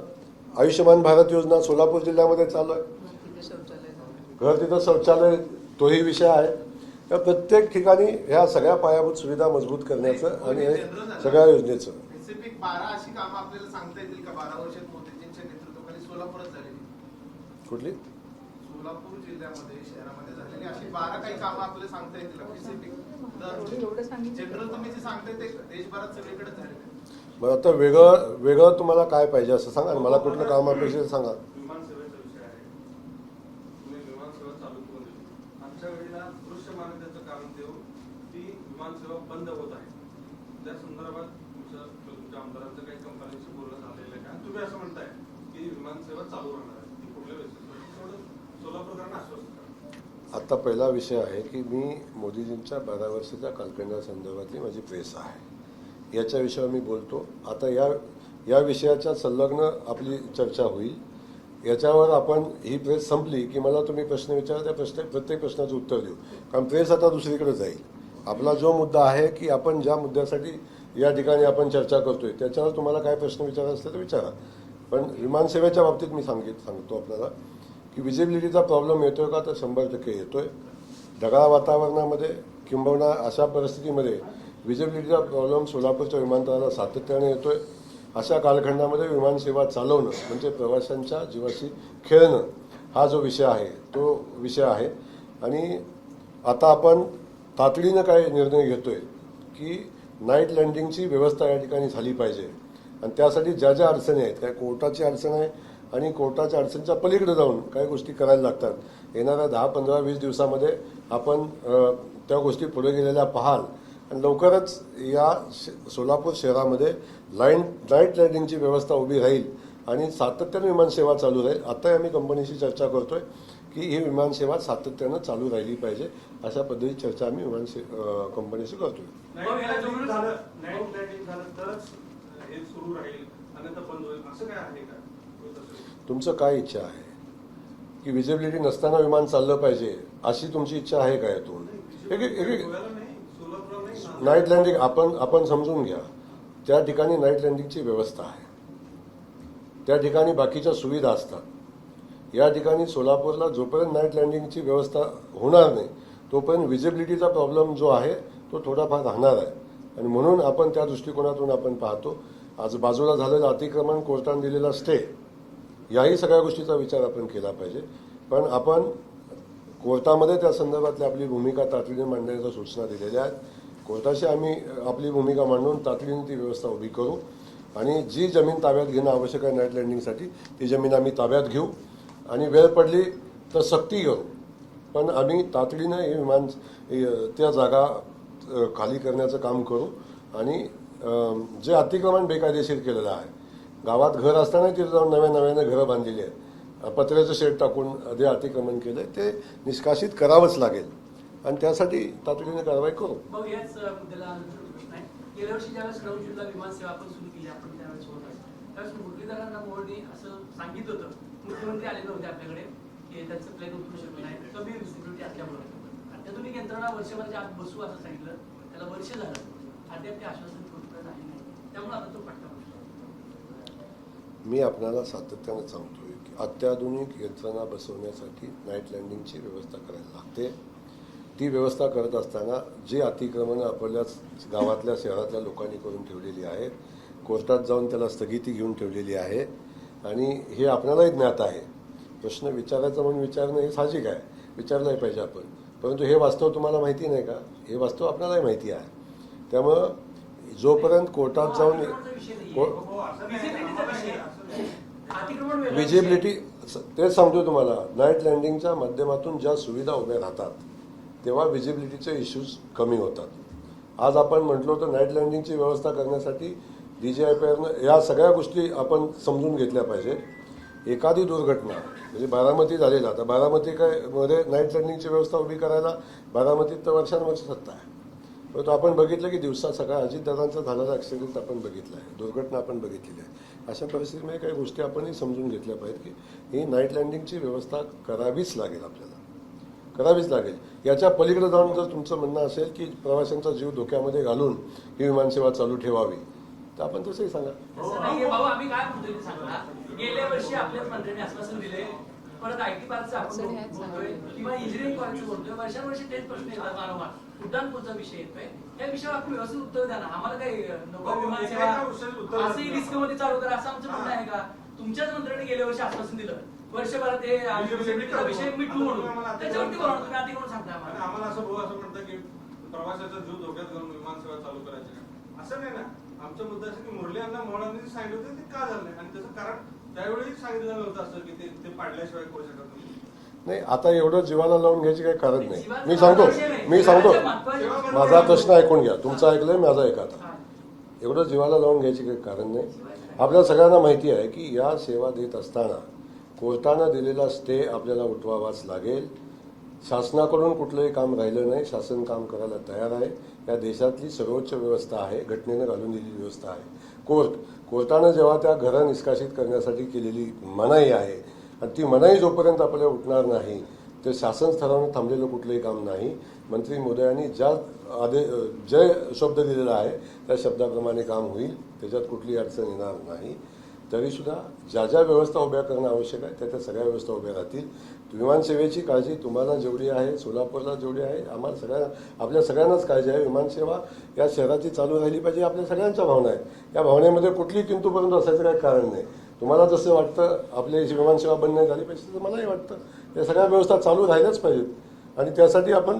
आयुष्यमान भारत योजना सोलापूर जिल्ह्यामध्ये चालू आहे. घर तिथं शौचालय तोही विषय आहे. त्या प्रत्येक ठिकाणी ह्या सगळ्या पायाभूत सुविधा मजबूत करण्याचं आणि सगळ्या योजनेचं स्पेसिफिक 12 अशी कामं आपल्याला सांगता येतील का 12 वर्षात मोदीजींच्या नेतृत्वाखाली सोलापूरच झालेली? कुठली? सोलापूर जिल्ह्यामध्ये शहरामध्ये झालेली अशी 12 काही कामं आपल्याला सांगता येतील का स्पेसिफिक? जनरल तुम्ही जे सांगताय ते देशभरात सगळीकडे झालेलं आहे. मग आता वेगळं तुम्हाला काय पाहिजे असं सांगा आणि मला कुठलं काम अपेक्षित सांगा. विमानसेवेचा विषय आहे. तुम्ही विमानसेवा चालू करून दिली. आमच्या वेळेला दृश्य मान्यतेचं कारण देऊन ती विमानसेवा बंद होत आहे. त्या संदर्भात तुमच्या आमदारांचं काही कंपन्यांशी बोलणं झालेलं आहे का? तुम्ही असं म्हणताय की विमानसेवा चालू राहणार आहे, ती कुठल्या वेळेस सोलापूरकरांना आश्वस्त करा. आता पहिला विषय आहे की मी मोदीजींच्या 12 वर्षाच्या कालखंडासंदर्भातली माझी प्रेस आहे, याच्या विषयावर मी बोलतो. आता या विषयाच्या संलग्न आपली चर्चा होईल. याच्यावर आपण ही प्रेस संपली की मला तुम्ही प्रश्न विचारा, त्या प्रत्येक प्रश्नाचं उत्तर देऊ. कारण प्रेस आता दुसरीकडे जाईल. आपला जो मुद्दा आहे की आपण ज्या मुद्द्यासाठी या ठिकाणी आपण चर्चा करतोय त्याच्यावर तुम्हाला काय प्रश्न विचारायचे असले तर विचारा. पण विमानसेवेच्या बाबतीत मी सांगतो आपल्याला की विजिबिलिटीचा प्रॉब्लेम येतोय का, तर 100% येतोय. ढगाळ वातावरणामध्ये किंबहुना अशा परिस्थितीमध्ये विजिबिलिटीचा प्रॉब्लेम सोलापूरच्या विमानतळाला सातत्याने येतोय. अशा कालखंडामध्ये विमानसेवा चालवणं म्हणजे प्रवाशांच्या जीवाशी खेळणं हा जो विषय आहे तो विषय आहे. आणि आता आपण तातडीनं काय निर्णय घेतोय की नाईट लँडिंगची व्यवस्था या ठिकाणी झाली पाहिजे. आणि त्यासाठी ज्या ज्या अडचणी आहेत, काय कोर्टाची अडचण आहे आणि कोर्टाच्या अडचणीच्या पलीकडे जाऊन काही गोष्टी करायला लागतात. येणाऱ्या 10, 15, 20 दिवसामध्ये आपण त्या गोष्टी पुढे गेलेल्या पाहाल. आणि लवकरच या सोलापूर शहरामध्ये नाईट लँडिंगची व्यवस्था उभी राहील आणि सातत्याने विमानसेवा चालू राहील. आता आम्ही कंपनीशी चर्चा करतोय की ही विमानसेवा सातत्यानं चालू राहिली पाहिजे. अशा पद्धतीची चर्चा आम्ही कंपनीशी करतोय. नाईट लँडिंग झालं तरच हे सुरू राहील आणि बंद होईल असं काय आहे का? तुमचं काय इच्छा आहे की विजिबिलिटी नसताना विमान चाललं पाहिजे अशी तुमची इच्छा आहे का? यातून नाईट लँडिंग आपण समजून घ्या. त्या ठिकाणी नाईट लँडिंगची व्यवस्था आहे. त्या ठिकाणी बाकीच्या सुविधा असतात. या ठिकाणी सोलापूरला जोपर्यंत नाईट लँडिंगची व्यवस्था होणार नाही तोपर्यंत विजिबिलिटीचा प्रॉब्लेम जो आहे तो थोडाफार राहणार आहे. आणि म्हणून आपण त्या दृष्टिकोनातून आपण पाहतो. आज बाजूला झालेलं अतिक्रमण, कोर्टाने दिलेला स्टे, याही सगळ्या गोष्टीचा विचार आपण केला पाहिजे. पण आपण कोर्टामध्ये त्या संदर्भातली आपली भूमिका तातडीने मांडण्याच्या सूचना दिलेल्या आहेत. कोर्टाशी आम्ही आपली भूमिका मांडून तातडीने ती व्यवस्था उभी करू आणि जी जमीन ताब्यात घेणं आवश्यक आहे नाईट लँडिंगसाठी ती जमीन आम्ही ताब्यात घेऊ आणि वेळ पडली तर सक्ती करू. पण आम्ही तातडीनं त्या जागा खाली करण्याचं काम करू. आणि जे अतिक्रमण बेकायदेशीर केलेलं आहे, गावात घर असताना तिथे जाऊन नव्याने घरं बांधलेली आहेत, पत्र्याचं शेड टाकून जे अतिक्रमण केलंय ते निष्कासित करावंच लागेल आणि त्यासाठी तातडीने कारवाई करू. मग याच मुद्द्याला प्रश्न आहे. गेल्या वर्षी ज्यावेळेस 9 जूनला विमानसेवा आपण सुरू केली, आपण त्यावेळेस होतो त्यावेळेस मुरलीधरांना मोहननी असं सांगितलं होतं, मुख्यमंत्री आलेले होते आपल्याकडे, की त्यांचं प्लेन उतरू शकलं नाही, कमी विजिबिलिटी असल्यामुळे अत्याधुनिक यंत्रणा वर्षभराच्या आत बसू असं सांगितलं. त्याला वर्ष झालं, अद्याप ते आश्वासन पूर्ण झाले नाही. त्यामुळे आता तो पट्टा बसतो. मी आपल्याला सातत्यानं सांगतोय की अत्याधुनिक यंत्रणा बसवण्यासाठी नाईट लँडिंगची व्यवस्था करायला लागते. ती व्यवस्था करत असताना जी अतिक्रमणं आपल्या गावातल्या शहरातल्या लोकांनी करून ठेवलेली आहेत, कोर्टात जाऊन त्याला स्थगिती घेऊन ठेवलेली आहे आणि हे आपल्यालाही ज्ञात आहे. प्रश्न विचारायचा म्हणून विचारणं हे साहजिक आहे, विचारलंही पाहिजे आपण. परंतु हे वास्तव तुम्हाला माहिती नाही का? हे वास्तव आपल्यालाही माहिती आहे. त्यामुळं जोपर्यंत कोर्टात जाऊन विजिबिलिटी, तेच सांगतो तुम्हाला, नाईट लँडिंगच्या माध्यमातून ज्या सुविधा उभ्या राहतात तेव्हा विजिबिलिटीचे इश्यूज कमी होतात. आज आपण म्हटलो तर नाईट लँडिंगची व्यवस्था करण्यासाठी DGIPRनं या सगळ्या गोष्टी आपण समजून घेतल्या पाहिजे. एखादी दुर्घटना म्हणजे बारामती झालेला, तर बारामती मध्ये नाईट लँडिंगची व्यवस्था उभी करायला बारामतीत तर वर्षानुवर्ष सत्ता आहे. परंतु आपण बघितलं की दिवसा सकाळ अजितदादांचा झालेला ॲक्सिडेंट आपण बघितला आहे, दुर्घटना आपण बघितलेली आहे. अशा परिस्थितीमध्ये काही गोष्टी आपणही समजून घेतल्या पाहिजेत की ही नाईट लँडिंगची व्यवस्था करावीच लागेल, आपल्याला करावीच लागेल. याच्या पलीकडे जाऊन जर तुमचं म्हणणं असेल की प्रवाशांचा जीव धोक्यामध्ये घालून ही विमानसेवा चालू ठेवावी तर आपण तसंही सांगा. भाऊ, आम्ही काय म्हणतोय ते सांगा. गेल्या वर्षी आपल्याच मंत्र्यांनी आश्वासन दिले, परत IT पार्कचं आपण बोलतोय किंवा इंजिनिअरिंग कॉलेजचं बोलतोय, वर्षानुवर्षी तेच प्रश्न येतात वारंवार. उड्डाणपूलचा विषय येतोय, या विषयावर आपण व्यवस्थित उत्तर द्या ना. आम्हाला काही नको विमानसेवा असंही रिस्क मध्ये चालू करा असं आमचं म्हणणं आहे का? तुमच्याच मंत्र्यांनी गेल्या वर्षी आश्वासन दिलं, वर्षभरात हे विषय मिटू म्हणून, त्याच्यावरती बोला तुम्ही आधी कोण सांगता आम्हाला? आम्हाला असं म्हणतं की प्रवाशाचा जीव धोक्यात घालून विमानसेवा चालू करायची का? असं नाही ना. आमचा मुद्दा असं की मुरली यांना मोहळांनी सांगितलं होतं ते का झालं नाही आणि त्याचं कारण त्यावेळी सांगितलं नव्हतं असं की ते पाडल्याशिवाय करू शकत नाही. आता एवढं जीवाला लावून घ्यायची काही कारण नाही. मी सांगतो माझा प्रश्न ऐकून घ्या. तुमचा ऐकलंय, माझा ऐका. आता एवढं जीवाला लावून घ्यायची काही कारण नाही. आपल्या सगळ्यांना माहिती आहे की या सेवा देत असताना कोर्टानं दिलेला स्टे आपल्याला उठवावाच लागेल. शासनाकडून कुठलंही काम राहिलं नाही, शासन काम करायला तयार आहे. या देशातली सर्वोच्च व्यवस्था आहे, घटनेनं घालून दिलेली व्यवस्था आहे. कोर्टानं जेव्हा त्या घरं निष्कासित करण्यासाठी केलेली मनाई आहे आणि ती मनाई जोपर्यंत आपल्याला उठणार नाही ते शासन स्तरावर थांबलेलं कुठलंही काम नाही. मंत्री महोदयांनी जे शब्द दिलेला आहे त्या शब्दाप्रमाणे काम होईल, त्याच्यात कुठलीही अडचण येणार नाही. तरीसुद्धा ज्या ज्या व्यवस्था उभ्या करणं आवश्यक आहे त्या सगळ्या व्यवस्था उभ्या राहतील. विमानसेवेची काळजी तुम्हाला जेवढी आहे, सोलापूरला जेवढी आहे, आम्हाला आपल्या सगळ्यांनाच काळजी आहे. विमानसेवा या शहराची चालू राहिली पाहिजे, आपल्या सगळ्यांच्या भावना आहेत. या भावनेमध्ये कुठली किंतुपर्यंत असायचं काही कारण नाही. तुम्हाला जसं वाटतं आपली विमानसेवा बंद नाही झाली पाहिजे तर मलाही वाटतं. या सगळ्या व्यवस्था चालू राहिल्याच पाहिजेत आणि त्यासाठी आपण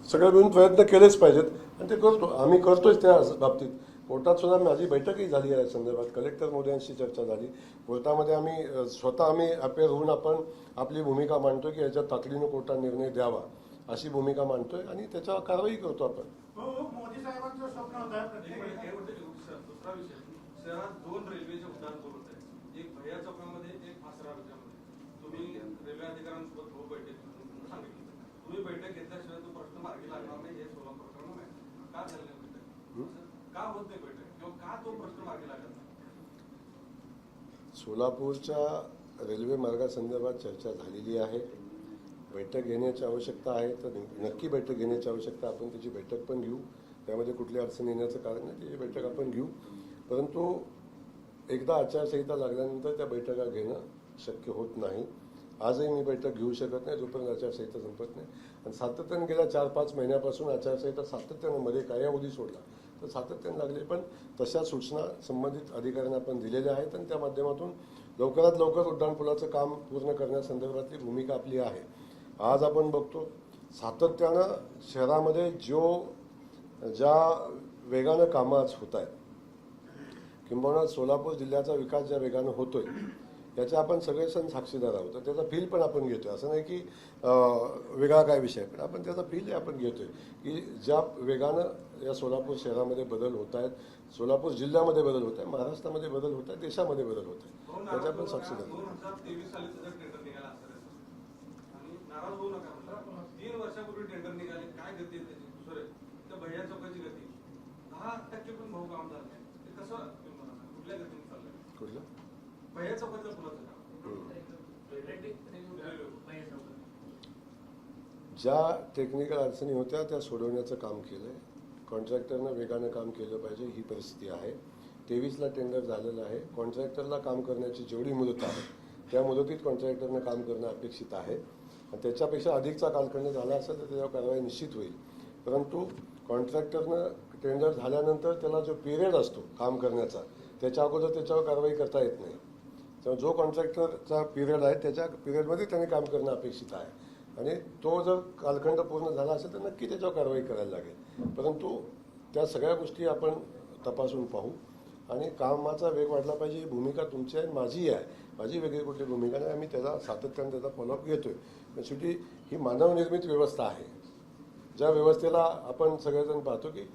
सगळे मिळून प्रयत्न केलेच पाहिजेत आणि ते करतो, आम्ही करतोच त्या बाबतीत. कोर्टात सुद्धा माझी बैठकही झाली आहे या संदर्भात. कलेक्टर महोदयांशी चर्चा झाली. कोर्टामध्ये आम्ही स्वतः अपेअर होऊन आपण आपली भूमिका मांडतोय की याच्यात तातडीनं कोर्टात निर्णय द्यावा अशी भूमिका मांडतोय आणि त्याच्यावर कारवाई करतो आपण. मोदी साहेबांचं स्वप्न होतं दुसरा विषय, शहरात 2 रेल्वेचे उड्डाण पूल होत आहेत, एक भैया चौकामध्ये, एक आसरा मध्ये. तुम्ही रेल्वे अधिकाऱ्यांसोबत हो बैठक सांगितलं, तुम्ही बैठक घेतल्याशिवाय तो प्रश्न मार्गी लागणार नाही हे सोलापूर प्रकरण आहे. का झालं नाही बैठक? का होत नाही बैठक किंवा का तो प्रश्न मार्गी लागत नाही? सोलापूरच्या रेल्वे मार्गासंदर्भात चर्चा झालेली आहे. बैठक घेण्याची आवश्यकता आहे तर नक्की बैठक घेण्याची आवश्यकता, आपण त्याची बैठक पण घेऊ. त्यामध्ये कुठली अडचण येण्याचं कारण नाही, त्याची बैठक आपण घेऊ. परंतु एकदा आचारसंहिता लागल्यानंतर त्या बैठका घेणं शक्य होत नाही. आजही मी बैठक घेऊ शकत नाही जोपर्यंत आचारसंहिता संपत नाही. आणि सातत्याने गेल्या 4-5 महिन्यापासून आचारसंहिता सातत्यानं मध्ये कालावधी सोडला तर सातत्याने लागले. पण तशा सूचना संबंधित अधिकाऱ्यांना आपण दिलेल्या आहेत आणि त्या माध्यमातून लवकरात लवकर उड्डाणपुलाचं काम पूर्ण करण्यासंदर्भातली भूमिका आपली आहे. आज आपण बघतो सातत्यानं शहरामध्ये ज्या वेगानं कामं आज होत आहेत, किंबहुना सोलापूर जिल्ह्याचा विकास ज्या वेगानं होतोय याच्या आपण सगळे सण साक्षीदार आहोत. त्याचा फील पण आपण घेतोय. असं नाही की वेगळा काय विषय, पण आपण त्याचा फील आपण घेतोय की ज्या वेगानं या सोलापूर शहरामध्ये बदल होत आहेत, सोलापूर जिल्ह्यामध्ये बदल होत आहे, महाराष्ट्रामध्ये बदल होत आहे, देशामध्ये बदल होत आहे, त्याच्या आपण साक्षीदार. 2023 साली सुद्धा टेंडर निघाला असेल आणि नाराज होऊ नका. 3 वर्षापूर्वी टेंडर निघाले, काय गती आहे त्याची? दुसरे त्या भैया चौकाची गती 10% पण भाऊ काम झालं नाही. ते कसं कुठल्या गतीने चाललंय? कुठलं भैया चौकातलं पुलाचं काम ज्या टेक्निकल अडचणी होत्या त्या सोडवण्याचं काम केलं आहे. कॉन्ट्रॅक्टरनं वेगानं काम केलं पाहिजे ही परिस्थिती आहे. 23ला टेंडर झालेलं आहे. कॉन्ट्रॅक्टरला काम करण्याची जेवढी मुदत आहे त्या मुदतीत कॉन्ट्रॅक्टरनं काम करणं अपेक्षित आहे. आणि त्याच्यापेक्षा अधिकचा कालखंड झाला असेल तर त्याच्यावर कारवाई निश्चित होईल. परंतु कॉन्ट्रॅक्टरनं टेंडर झाल्यानंतर त्याला जो पिरियड असतो काम करण्याचा त्याच्या अगोदर त्याच्यावर कारवाई करता येत नाही. त्यामुळे जो कॉन्ट्रॅक्टरचा पिरियड आहे त्याच्या पिरियडमध्ये त्याने काम करणं अपेक्षित आहे. आणि तो जर कालखंड पूर्ण झाला असेल तर नक्की त्याच्यावर कारवाई करायला लागेल. परंतु त्या सगळ्या गोष्टी आपण तपासून पाहू आणि कामाचा वेग वाढला पाहिजे ही भूमिका तुमची आहे, माझी आहे. माझी वेगळी कुठली भूमिका नाही. आम्ही त्याचा सातत्याने त्याचा फॉलोअप घेतोय. पण शेवटी ही मानवनिर्मित व्यवस्था आहे. ज्या व्यवस्थेला आपण सगळेजण पाहतो की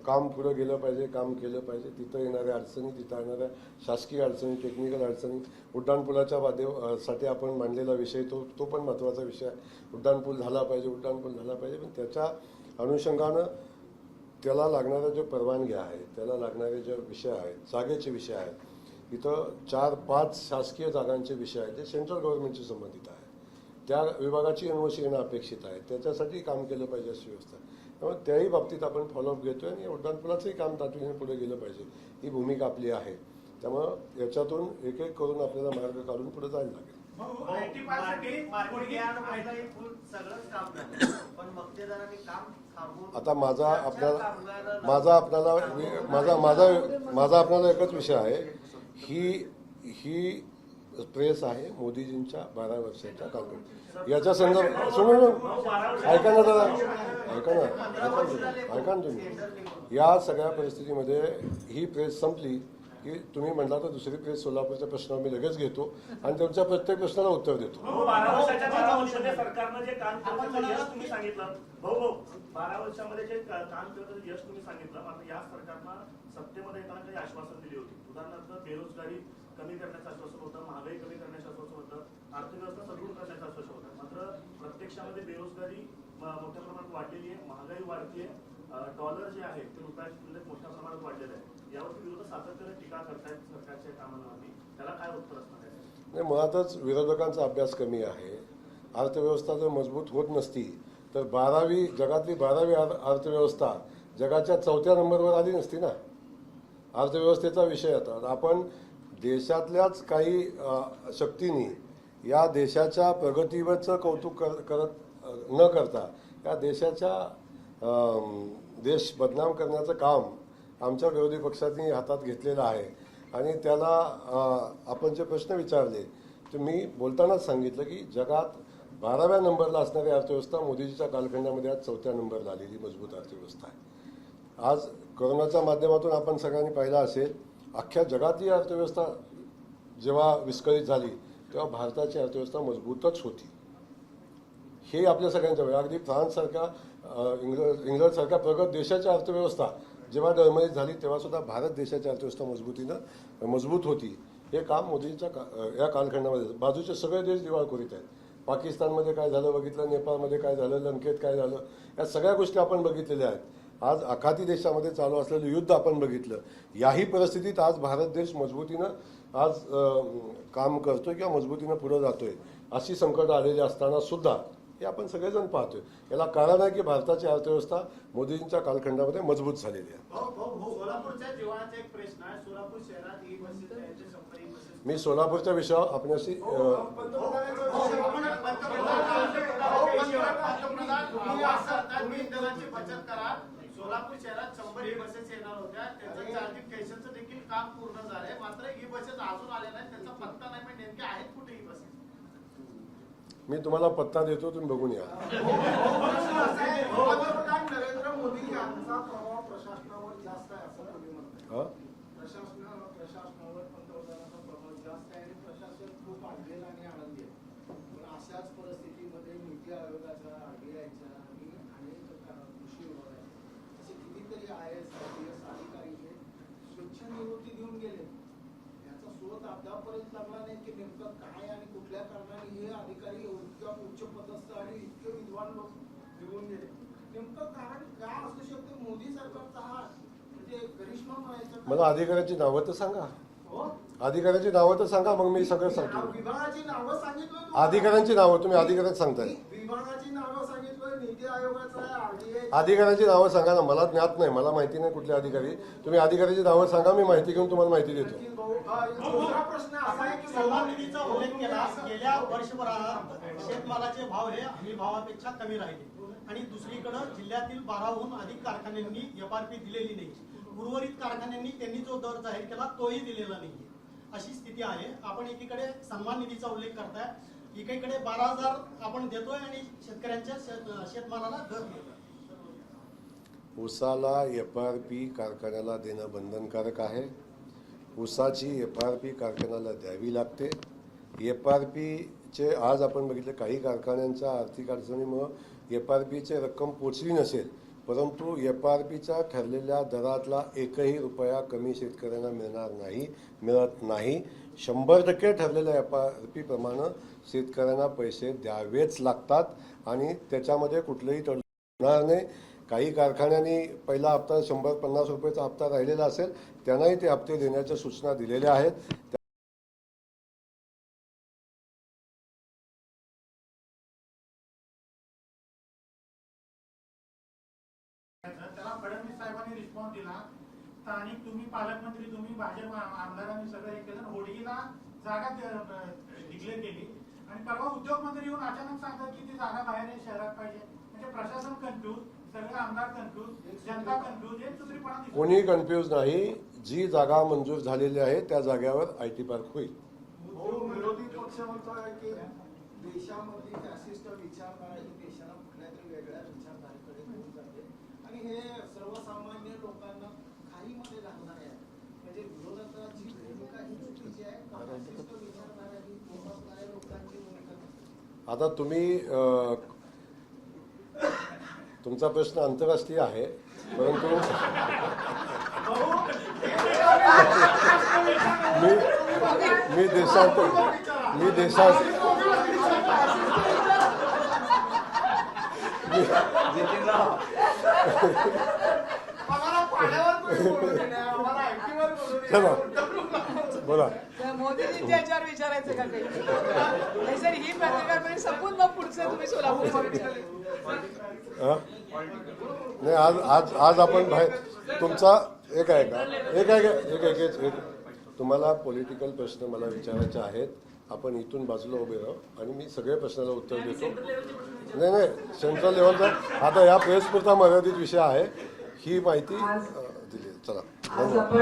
काम पुढं गेलं पाहिजे, काम केलं पाहिजे. तिथं येणाऱ्या अडचणी, तिथं येणाऱ्या शासकीय अडचणी, टेक्निकल अडचणी, उड्डाणपुलाच्या साठी आपण मांडलेला विषय तो पण महत्त्वाचा विषय आहे. उड्डाणपूल झाला पाहिजे, उड्डाणपूल झाला पाहिजे. पण त्याच्या अनुषंगानं त्याला लागणाऱ्या ज्या परवानग्या आहेत, त्याला लागणारे जे विषय आहेत, जागेचे विषय आहेत, इथं 4-5 शासकीय जागांचे विषय आहेत जे सेंट्रल गव्हर्नमेंटशी संबंधित आहे. त्या विभागाची एनओसी येणं अपेक्षित आहे. त्याच्यासाठी काम केलं पाहिजे अशी व्यवस्था. त्यामुळे त्याही बाबतीत आपण फॉलोअप घेतोय आणि उड्डाणपुलाचंही काम तातडीने पुढे गेलं पाहिजे ही भूमिका आपली आहे. त्यामुळं याच्यातून एक एक करून आपल्याला मार्ग काढून पुढे जायला लागेल. आता माझा आपल्याला एकच विषय आहे. ही प्रेस आहे मोदीजींच्या 12 वर्षाच्या कालखंड याच्या संदर्भात. सुनो ऐका ना दादा, ऐका ना तुम्ही. या सगळ्या परिस्थितीमध्ये ही प्रेस संपली की तुम्ही म्हटला तर दुसरी प्रेस सोलापूरच्या प्रश्नावर मी लगेच घेतो आणि तुमच्या प्रत्येक प्रश्नाला उत्तर देतो. 12 वर्षाच्या कालावधीमध्ये सरकारनं जे काम केलं यश तुम्ही सांगितलं, 12 वर्षामध्ये जे काम केलं यश तुम्ही सांगितलं. मात्र या सरकारनं सत्तेमध्ये येताना काही आश्वासन दिली होती. उदाहरणार्थ बेरोजगारी कमी करण्याचं आश्वासन होतं, महागाई कमी करण्याचं आश्वासन होतं, अर्थव्यवस्था सदृढ करण्याचं आश्वासन होतं. मात्र प्रत्यक्षामध्ये बेरोजगारी मोठ्या प्रमाणात वाढलेली आहे, महागाई वाढतीये, डॉलर जे आहे ते रुपयाच्या तुलनेत मोठ्या प्रमाणात वाढलेलं आहे. यावरती विरोधक सातत्याने टीका करतायत सरकारच्या कामांवरती. त्याला काय उत्तर असणार आहे? नाही, मुळातच विरोधकांचा अभ्यास कमी आहे. अर्थव्यवस्था जर मजबूत होत नसती तर जगातली 12वी अर्थव्यवस्था जगाच्या 4थ्या नंबरवर आली नसती ना. अर्थव्यवस्थेचा विषय आता आपण देशातल्याच काही शक्तींनी या देशाच्या प्रगतीवरचं कौतुक करत न करता या देश बदनाम करण्याचं काम आमच्या विरोधी पक्षांनी हातात घेतलेलं आहे. आणि त्याला आपण जे प्रश्न विचारले ते मी बोलतानाच सांगितलं की जगात 12व्या नंबरला असणारी अर्थव्यवस्था मोदीजीच्या कालखंडामध्ये आज 4थ्या नंबरला आलेली मजबूत अर्थव्यवस्था आहे. आज कोरोनाच्या माध्यमातून आपण सगळ्यांनी पाहिलं असेल अख्ख्या जगातली अर्थव्यवस्था जेव्हा विस्कळीत झाली तेव्हा भारताची अर्थव्यवस्था मजबूतच होती. हे आपल्या सगळ्यांच्या वेळी अगदी फ्रान्ससारख्या इंग्लंडसारख्या प्रगत देशाची अर्थव्यवस्था जेव्हा डळमळीत झाली तेव्हा सुद्धा भारत देशाची अर्थव्यवस्था मजबूत होती. हे काम मोदींच्या या कालखंडामध्ये बाजूचे सगळे देश दिवाळखोरीत आहेत. पाकिस्तानमध्ये काय झालं बघितलं, नेपाळमध्ये काय झालं, लंकेत काय झालं, या सगळ्या गोष्टी आपण बघितलेल्या आहेत. आज आखाती देशामध्ये चालू असलेलं युद्ध आपण बघितलं. याही परिस्थितीत आज भारत देश मजबूतीनं आज काम करतोय किंवा मजबूतीनं पुढे जातोय. अशी संकट आलेली असताना सुद्धा हे आपण सगळेजण पाहतोय. याला कारण आहे की भारताची अर्थव्यवस्था मोदींच्या कालखंडामध्ये मजबूत झालेली आहे. सोलापूरच्या जिव्हाळ्याचा एक प्रश्न आहे. सोलापूर शहरात ई बस मी सोलापूरच्या विषयावर आपल्याशी इंधनाची बचत करा. सोलापूर शहरात 100 बसेस येणार होत्या, त्याचं चार्जिंग स्टेशनचं देखील काम पूर्ण झालंय, मात्र ही बसेस अजून आल्या नाही, त्याचा पत्ता नाही. पण नेमके आहेत कुठे ही बसेस? मी तुम्हाला पत्ता देतो, तुम्ही बघून या. पंतप्रधान नरेंद्र मोदी यांचा प्रभाव प्रशासनावर जास्त आहे असं तुम्ही म्हणताय. हा? प्रशासनावर पंतप्रधानाचा प्रभाव जास्त आहे आणि प्रशासन खूप आढळेल आणि आनंदी आहे. पण अशाच परिस्थितीमध्ये नीती आयोगाच्या, RBIच्या आणि अनेक कृषी विभागाचे असे कितीतरी IAS, IPS अधिकारी जे स्वच्छ निवृत्ती देऊन गेले, याचा शोध अद्यापर्यंत लागला नाही की नेमकं काय आणि कुठल्या कारणाने हे अधिकारी इतक्या उच्च पदस्थ आणि इतके विद्वान लोक निघून गेले. नेमकं कारण काय असू शकते? मोदी सरकारचा हा म्हणजे करिश्मा म्हणायचं. मला अधिकाऱ्याची नावं तर सांगा. हो? अधिकाऱ्याची नावं तर सांगा, मग मी सगळं सांगतो. विभागाची नावं सांगितलं. अधिकाऱ्यांची नावं तुम्ही अधिकाऱ्यात सांगताय. विभागाची नावं सांगितलं, नीती आयोगाचं आहे, RBI. अधिकाऱ्यांची नावं सांगा ना. मला ज्ञात नाही, मला माहिती नाही कुठले अधिकारी. तुम्ही अधिकाऱ्याची नावं सांगा, मी माहिती घेऊन तुम्हाला माहिती देतो. दुसरा प्रश्न असा आहे की सन्मान निधीचा उल्लेख केला. गेल्या वर्षभरात शेतमालाचे भाव हे हमी भावापेक्षा कमी राहिले आणि दुसरीकडे जिल्ह्यातील 12हून अधिक कारखान्यांनी FRP दिलेली नाही. उर्वरित कारखान्यांनी त्यांनी जो दर जाहीर केला तोही दिलेला नाही. अशी स्थिती आहे. आपण एकीकडे सन्मान निधीचा उल्लेख करताय, एकीकडे 12,000 आपण देतोय आणि शेतकऱ्यांच्या शेतमालाला दर देतोय. ऊसाला FRP कारखान्याला देणं बंधनकारक आहे. ऊसाची FRP कारखान्याला द्यावी लागते. FRPचे आज आपण बघितले काही कारखान्यांच्या आर्थिक अडचणीमुळं FRPची रक्कम पोचली नसेल, परंतु FRPच्या ठरलेल्या दरातला एकही रुपया कमी शेतकऱ्यांना मिळत नाही. 100% ठरलेल्या FRP प्रमाणे शेतकऱ्यांना पैसे द्यावेच लागतात आणि त्याच्यामध्ये कुठलंही तडजोड होणार नाही. काही कारखान्यांनी पहिला हप्ता 100-50 रुपयाचा हप्ता राहिलेला असेल, त्यांनाही ते हप्ते देण्याच्या सूचना दिलेल्या आहेत. त्याला फडणवीस साहेबांनी रिस्पॉन्स दिला. स्थानिक तुम्ही पालकमंत्री, तुम्ही भाजप आमदारांनी सगळं हे केलं, होडीला जागा डिक्लेअर केली आणि परवा उद्योग मंत्री येऊन अचानक सांगतात की ती जागा बाहेर शहरात पाहिजे. म्हणजे प्रशासन कन्फ्यूज, सगळे आमदार कन्फ्यूज, जनता कन्फ्यूज, एक दुसरीपणा दिसतो. कोणी कन्फ्यूज नाही. जी जागा मंजूर झालेली आहे त्या जागेवर IT पार्क होईल. विरोधी पक्ष म्हणतोय की देशामधली फॅसिस्ट विचारधारा ही देशाला कुठल्या तरी वेगळ्या विचारधारेकडे घेऊन जाते आणि हे सर्वसामान्य लोकांना खाईमध्ये घालणार आहे. म्हणजे विरोधकाची भूमिका ही चुकीची आहे. फॅसिस्ट विचारधारा ही जोपासणाऱ्या लोकांची भूमिका नसते. आता तुम्ही तुमचा प्रश्न आंतरराष्ट्रीय आहे, परंतु मी देशात चला बोला. मोदीजींच्या याच्यावर विचारायचं का काही? नाही सर, ही पत्रकार संपून मग पुढचं तुम्ही सोलापूरचं विचार. नाही, आज आपण बाहेर तुमचा एक आहे का एक तुम्हाला पॉलिटिकल प्रश्न मला विचारायचे आहेत. आपण इथून बाजूला उभे राहू आणि मी सगळ्या प्रश्नाला उत्तर देतो. नाही सेंट्रल लेवलचा आता या प्रेसपुरता मर्यादित विषय आहे. ही माहिती दिली. चला धन्यवाद.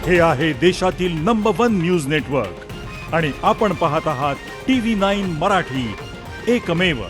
हे आहे देशातील नंबर 1 न्यूज नेटवर्क आणि आपण पाहत आहात TV9 मराठी, एकमेव.